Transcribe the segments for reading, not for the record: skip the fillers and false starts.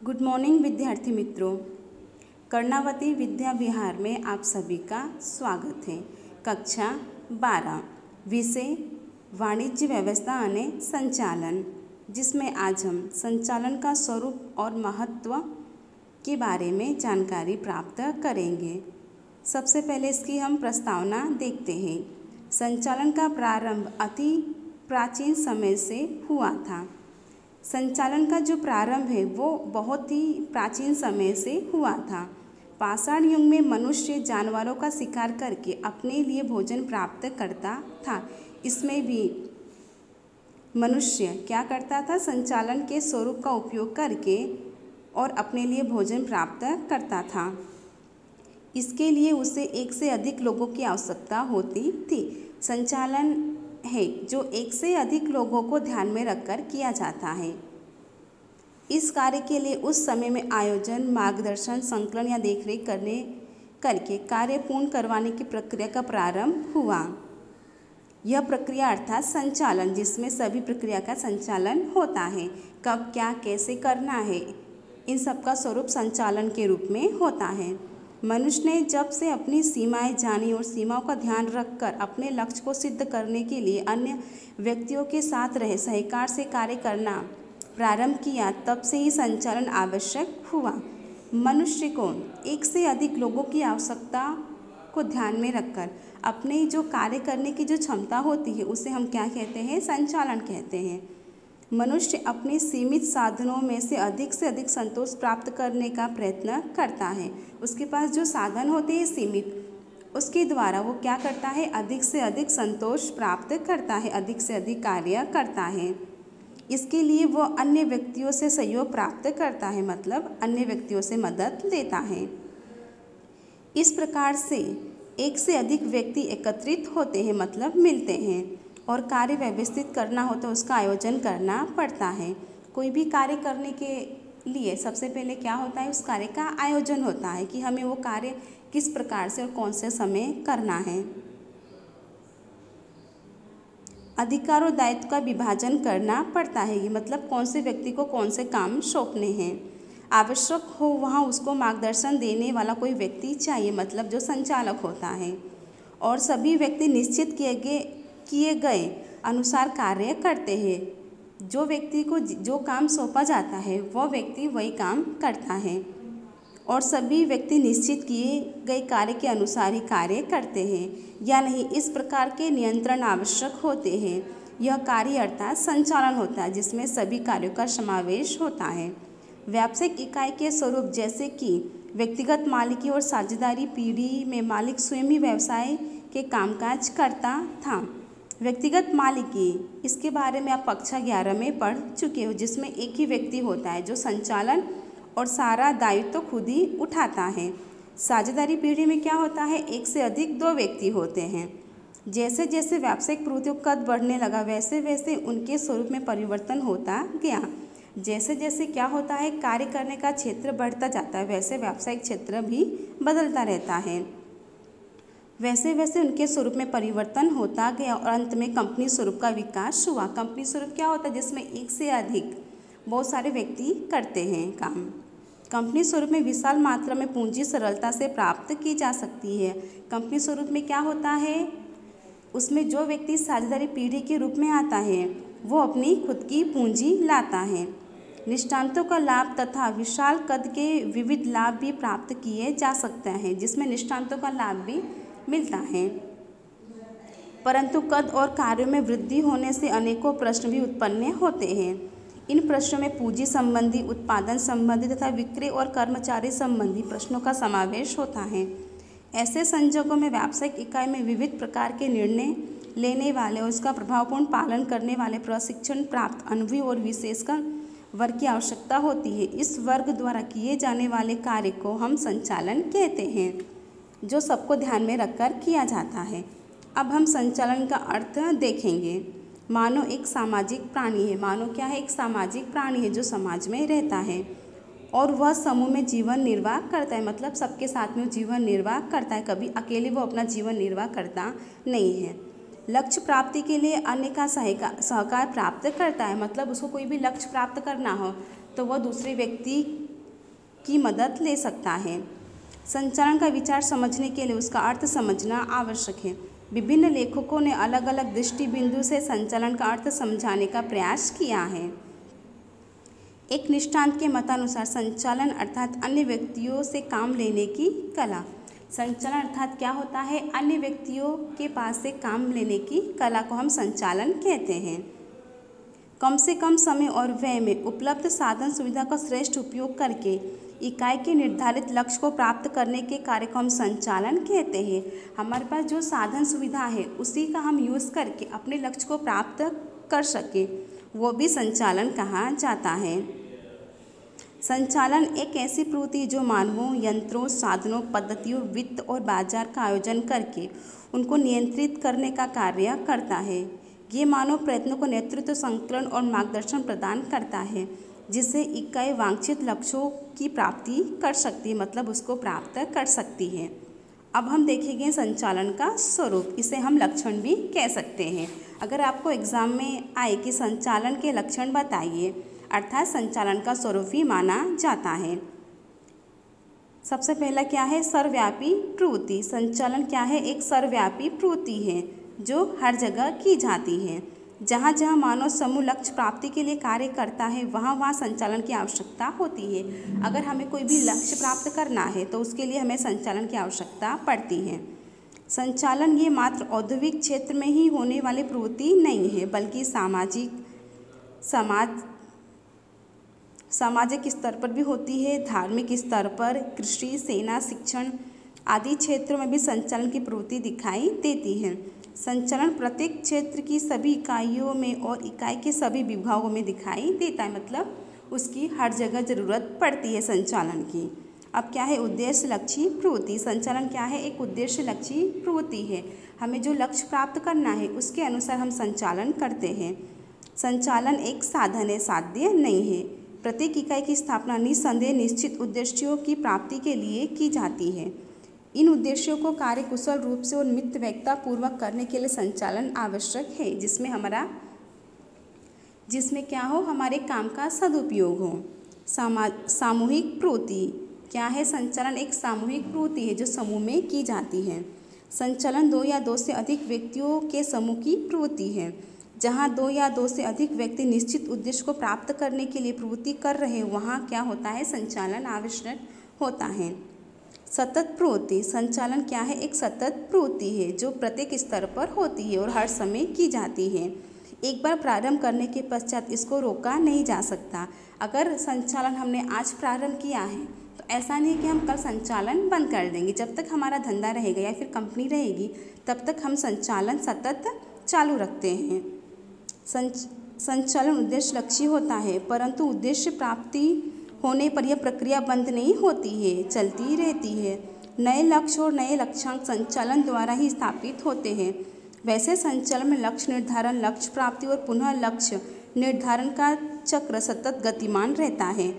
Good morning विद्यार्थी मित्रों। कर्णावती विद्या विहार में आप सभी का स्वागत है। कक्षा 12 विषय वाणिज्य व्यवस्था अने संचालन, जिसमें आज हम संचालन का स्वरूप और महत्व के बारे में जानकारी प्राप्त करेंगे। सबसे पहले इसकी हम प्रस्तावना देखते हैं। संचालन का प्रारंभ अति प्राचीन समय से हुआ था। संचालन का जो प्रारंभ है वो बहुत ही प्राचीन समय से हुआ था। पाषाण युग में मनुष्य जानवरों का शिकार करके अपने लिए भोजन प्राप्त करता था। इसमें भी मनुष्य क्या करता था? संचालन के स्वरूप का उपयोग करके और अपने लिए भोजन प्राप्त करता था। इसके लिए उसे एक से अधिक लोगों की आवश्यकता होती थी। संचालन है जो एक से अधिक लोगों को ध्यान में रखकर किया जाता है। इस कार्य के लिए उस समय में आयोजन, मार्गदर्शन, संकलन या देखरेख करके कार्य पूर्ण करवाने की प्रक्रिया का प्रारंभ हुआ। यह प्रक्रिया अर्थात संचालन, जिसमें सभी प्रक्रिया का संचालन होता है। कब, क्या, कैसे करना है, इन सब का स्वरूप संचालन के रूप में होता है। मनुष्य ने जब से अपनी सीमाएं जानी और सीमाओं का ध्यान रखकर अपने लक्ष्य को सिद्ध करने के लिए अन्य व्यक्तियों के साथ रह सहकार से कार्य करना प्रारंभ किया, तब से ही संचालन आवश्यक हुआ। मनुष्य को एक से अधिक लोगों की आवश्यकता को ध्यान में रखकर अपने जो कार्य करने की जो क्षमता होती है उसे हम क्या कहते हैं? संचालन कहते हैं। मनुष्य अपने सीमित साधनों में से अधिक संतोष प्राप्त करने का प्रयत्न करता है। उसके पास जो साधन होते हैं सीमित, उसके द्वारा वो क्या करता है? अधिक से अधिक संतोष प्राप्त करता है, अधिक से अधिक कार्य करता है। इसके लिए वो अन्य व्यक्तियों से सहयोग प्राप्त करता है, मतलब अन्य व्यक्तियों से मदद लेता है। इस प्रकार से एक से अधिक व्यक्ति एकत्रित होते हैं, मतलब मिलते हैं, और कार्य व्यवस्थित करना हो तो उसका आयोजन करना पड़ता है। कोई भी कार्य करने के लिए सबसे पहले क्या होता है? उस कार्य का आयोजन होता है कि हमें वो कार्य किस प्रकार से और कौन से समय करना है। अधिकार और दायित्व का विभाजन करना पड़ता है, ये मतलब कौन से व्यक्ति को कौन से काम सौंपने हैं। आवश्यक हो वहाँ उसको मार्गदर्शन देने वाला कोई व्यक्ति चाहिए, मतलब जो संचालक होता है। और सभी व्यक्ति निश्चित किए गए अनुसार कार्य करते हैं। जो व्यक्ति को जो काम सौंपा जाता है वह व्यक्ति वही काम करता है, और सभी व्यक्ति निश्चित किए गए कार्य के अनुसार ही कार्य करते हैं या नहीं, इस प्रकार के नियंत्रण आवश्यक होते हैं। यह कार्य अर्थात संचालन होता है, जिसमें सभी कार्यों का समावेश होता है। व्यावसायिक इकाई के स्वरूप जैसे कि व्यक्तिगत मालिकी और साझेदारी पीढ़ी में मालिक स्वयं ही व्यवसाय के कामकाज करता था। व्यक्तिगत मालिकी, इसके बारे में आप कक्षा 11 में पढ़ चुके हो, जिसमें एक ही व्यक्ति होता है जो संचालन और सारा दायित्व तो खुद ही उठाता है। साझेदारी पीढ़ी में क्या होता है? एक से अधिक दो व्यक्ति होते हैं। जैसे जैसे व्यावसायिक प्रवृत्तियों का कद बढ़ने लगा वैसे वैसे उनके स्वरूप में परिवर्तन होता गया। जैसे जैसे क्या होता है? कार्य करने का क्षेत्र बढ़ता जाता है, वैसे व्यावसायिक क्षेत्र भी बदलता रहता है। वैसे वैसे उनके स्वरूप में परिवर्तन होता गया और अंत में कंपनी स्वरूप का विकास हुआ। कंपनी स्वरूप क्या होता है? जिसमें एक से अधिक बहुत सारे व्यक्ति करते हैं काम। कंपनी स्वरूप में विशाल मात्रा में पूंजी सरलता से प्राप्त की जा सकती है। कंपनी स्वरूप में क्या होता है? उसमें जो व्यक्ति साझेदारी पीढ़ी के रूप में आता है वो अपनी खुद की पूंजी लाता है। निष्ठांतों का लाभ तथा विशाल कद के विविध लाभ भी प्राप्त किए जा सकते हैं, जिसमें निष्ठांतों का लाभ भी मिलता है। परंतु कद और कार्यों में वृद्धि होने से अनेकों प्रश्न भी उत्पन्न होते हैं। इन प्रश्नों में पूंजी संबंधी, उत्पादन संबंधी तथा विक्रय और कर्मचारी संबंधी प्रश्नों का समावेश होता है। ऐसे संजोगों में व्यावसायिक इकाई में विविध प्रकार के निर्णय लेने वाले और उसका प्रभावपूर्ण पालन करने वाले प्रशिक्षण प्राप्त अनुभवी और विशेषकर वर्ग की आवश्यकता होती है। इस वर्ग द्वारा किए जाने वाले कार्य को हम संचालन कहते हैं, जो सबको ध्यान में रखकर किया जाता है। अब हम संचालन का अर्थ देखेंगे। मानव एक सामाजिक प्राणी है। मानव क्या है? एक सामाजिक प्राणी है जो समाज में रहता है और वह समूह में जीवन निर्वाह करता है, मतलब सबके साथ में जीवन निर्वाह करता है। कभी अकेले वो अपना जीवन निर्वाह करता नहीं है। लक्ष्य प्राप्ति के लिए अन्य का सहकार प्राप्त करता है, मतलब उसको कोई भी लक्ष्य प्राप्त करना हो तो वह दूसरे व्यक्ति की मदद ले सकता है। संचालन का विचार समझने के लिए उसका अर्थ समझना आवश्यक है। विभिन्न लेखकों ने अलग अलग दृष्टि बिंदु से संचालन का अर्थ समझाने का प्रयास किया है। एक निष्ठांत के मतानुसार संचालन अर्थात अन्य व्यक्तियों से काम लेने की कला। संचालन अर्थात क्या होता है? अन्य व्यक्तियों के पास से काम लेने की कला को हम संचालन कहते हैं। कम से कम समय और व्यय में उपलब्ध साधन सुविधा का श्रेष्ठ उपयोग करके इकाई के निर्धारित लक्ष्य को प्राप्त करने के कार्य को हम संचालन कहते हैं। हमारे पास जो साधन सुविधा है उसी का हम यूज़ करके अपने लक्ष्य को प्राप्त कर सके, वो भी संचालन कहा जाता है। संचालन एक ऐसी प्रवृत्ति है जो मानवों, यंत्रों, साधनों, पद्धतियों, वित्त और बाजार का आयोजन करके उनको नियंत्रित करने का कार्य करता है। ये मानव प्रयत्नों को नेतृत्व, संकलन और मार्गदर्शन प्रदान करता है, जिससे इकाई वांछित लक्ष्यों की प्राप्ति कर सकती है, मतलब उसको प्राप्त कर सकती है। अब हम देखेंगे संचालन का स्वरूप, इसे हम लक्षण भी कह सकते हैं। अगर आपको एग्जाम में आए कि संचालन के लक्षण बताइए, अर्थात संचालन का स्वरूप ही माना जाता है। सबसे पहला क्या है? सर्वव्यापी प्रवृत्ति। संचालन क्या है? एक सर्वव्यापी प्रवृत्ति है जो हर जगह की जाती है। जहाँ जहाँ मानव समूह लक्ष्य प्राप्ति के लिए कार्य करता है वहाँ वहाँ संचालन की आवश्यकता होती है। अगर हमें कोई भी लक्ष्य प्राप्त करना है तो उसके लिए हमें संचालन की आवश्यकता पड़ती है। संचालन ये मात्र औद्योगिक क्षेत्र में ही होने वाली प्रवृत्ति नहीं है, बल्कि सामाजिक स्तर पर भी होती है, धार्मिक स्तर पर, कृषि, सेना, शिक्षण आदि क्षेत्रों में भी संचालन की प्रवृत्ति दिखाई देती है। संचालन प्रत्येक क्षेत्र की सभी इकाइयों में और इकाई के सभी विभागों में दिखाई देता है, मतलब उसकी हर जगह ज़रूरत पड़ती है संचालन की। अब क्या है? उद्देश्य लक्ष्य प्रवृत्ति। संचालन क्या है? एक उद्देश्य लक्ष्य प्रवृत्ति है। हमें जो लक्ष्य प्राप्त करना है उसके अनुसार हम संचालन करते हैं। संचालन एक साधन है, साध्य नहीं है। प्रत्येक इकाई की स्थापना निस्संदेह निश्चित उद्देश्यों की प्राप्ति के लिए की जाती है। इन उद्देश्यों को कार्यकुशल रूप से और मितव्ययिता पूर्वक करने के लिए संचालन आवश्यक है, जिसमें क्या हो? हमारे काम का सदुपयोग हो। सामूहिक प्रवृत्ति क्या है? संचालन एक सामूहिक प्रवृत्ति है जो समूह में की जाती है। संचालन दो या दो से अधिक व्यक्तियों के समूह की प्रवृत्ति है। जहाँ दो या दो से अधिक व्यक्ति निश्चित उद्देश्य को प्राप्त करने के लिए प्रवृत्ति कर रहे हैं वहाँ क्या होता है? संचालन आवश्यक होता है। सतत प्रवृत्ति। संचालन क्या है? एक सतत प्रवृत्ति है जो प्रत्येक स्तर पर होती है और हर समय की जाती है। एक बार प्रारंभ करने के पश्चात इसको रोका नहीं जा सकता। अगर संचालन हमने आज प्रारंभ किया है तो ऐसा नहीं कि हम कल संचालन बंद कर देंगे। जब तक हमारा धंधा रहेगा या फिर कंपनी रहेगी तब तक हम संचालन सतत चालू रखते हैं। संचालन उद्देश्य लक्ष्य होता है, परंतु उद्देश्य प्राप्ति होने पर यह प्रक्रिया बंद नहीं होती है, चलती रहती है। नए लक्ष्य और नए लक्ष्यांक संचालन द्वारा ही स्थापित होते हैं। वैसे संचालन में लक्ष्य निर्धारण, लक्ष्य प्राप्ति और पुनः लक्ष्य निर्धारण का चक्र सतत गतिमान रहता है।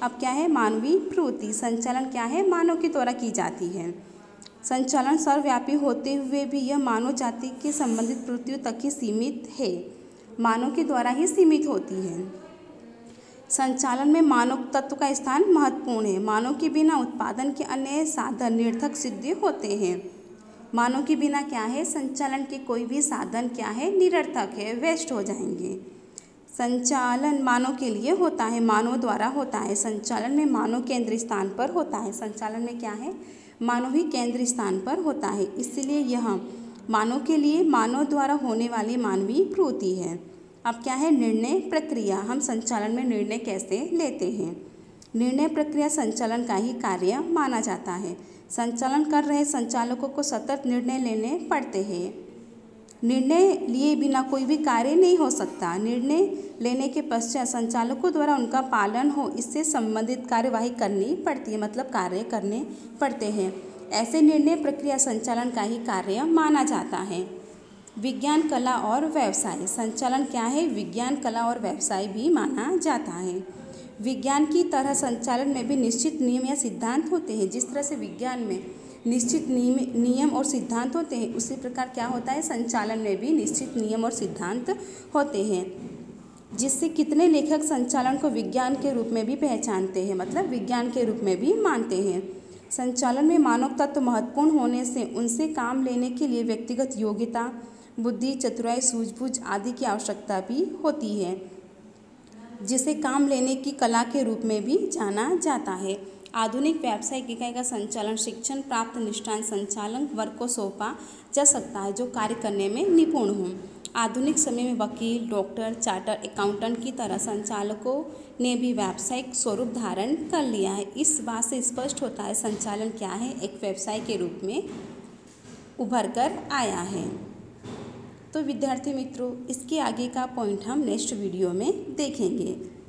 अब क्या है? मानवीय प्रवृत्ति। संचालन क्या है? मानव के द्वारा की जाती है। संचालन सर्वव्यापी होते हुए भी यह मानव जाति के संबंधित प्रवृत्तियों तक ही सीमित है, मानव के द्वारा ही सीमित होती है। संचालन में मानव तत्व का स्थान महत्वपूर्ण है। मानव के बिना उत्पादन के अन्य साधन निरर्थक सिद्ध होते हैं। मानव के बिना क्या है? संचालन के कोई भी साधन क्या है? निरर्थक है, वेस्ट हो जाएंगे। संचालन मानव के लिए होता है, मानव द्वारा होता है। संचालन में मानव केंद्र स्थान पर होता है। संचालन में क्या है? मानव ही केंद्र स्थान पर होता है, इसलिए यह मानव के लिए मानव द्वारा होने वाली मानवीय प्रवृत्ति है। अब क्या है? निर्णय प्रक्रिया। हम संचालन में निर्णय कैसे लेते हैं? निर्णय प्रक्रिया संचालन का ही कार्य माना जाता है। संचालन कर रहे संचालकों को सतत निर्णय लेने पड़ते हैं। निर्णय लिए बिना कोई भी कार्य नहीं हो सकता। निर्णय लेने के पश्चात संचालकों द्वारा उनका पालन हो, इससे संबंधित कार्यवाही करनी पड़ती है, मतलब कार्य करने पड़ते हैं। ऐसे निर्णय प्रक्रिया संचालन का ही कार्य माना जाता है। विज्ञान, कला और व्यवसाय। संचालन क्या है? विज्ञान, कला और व्यवसाय भी माना जाता है। विज्ञान की तरह संचालन में भी निश्चित नियम या सिद्धांत होते हैं। जिस तरह से विज्ञान में निश्चित नियम और सिद्धांत होते हैं, उसी प्रकार क्या होता है? संचालन में भी निश्चित नियम और सिद्धांत होते हैं। जिससे कितने लेखक संचालन को विज्ञान के रूप में भी पहचानते हैं, मतलब विज्ञान के रूप में भी मानते हैं। संचालन में मानव तत्व महत्वपूर्ण होने से उनसे काम लेने के लिए व्यक्तिगत योग्यता, बुद्धि, चतुराई, सूझबूझ आदि की आवश्यकता भी होती है, जिसे काम लेने की कला के रूप में भी जाना जाता है। आधुनिक व्यावसायिक इकाई का संचालन शिक्षण प्राप्त निष्णात संचालक वर्ग को सौंपा जा सकता है, जो कार्य करने में निपुण हों। आधुनिक समय में वकील, डॉक्टर, चार्टर अकाउंटेंट की तरह संचालकों ने भी व्यावसायिक स्वरूप धारण कर लिया है। इस बात से स्पष्ट होता है संचालन क्या है, एक व्यवसाय के रूप में उभर कर आया है। तो विद्यार्थी मित्रों, इसके आगे का पॉइंट हम नेक्स्ट वीडियो में देखेंगे।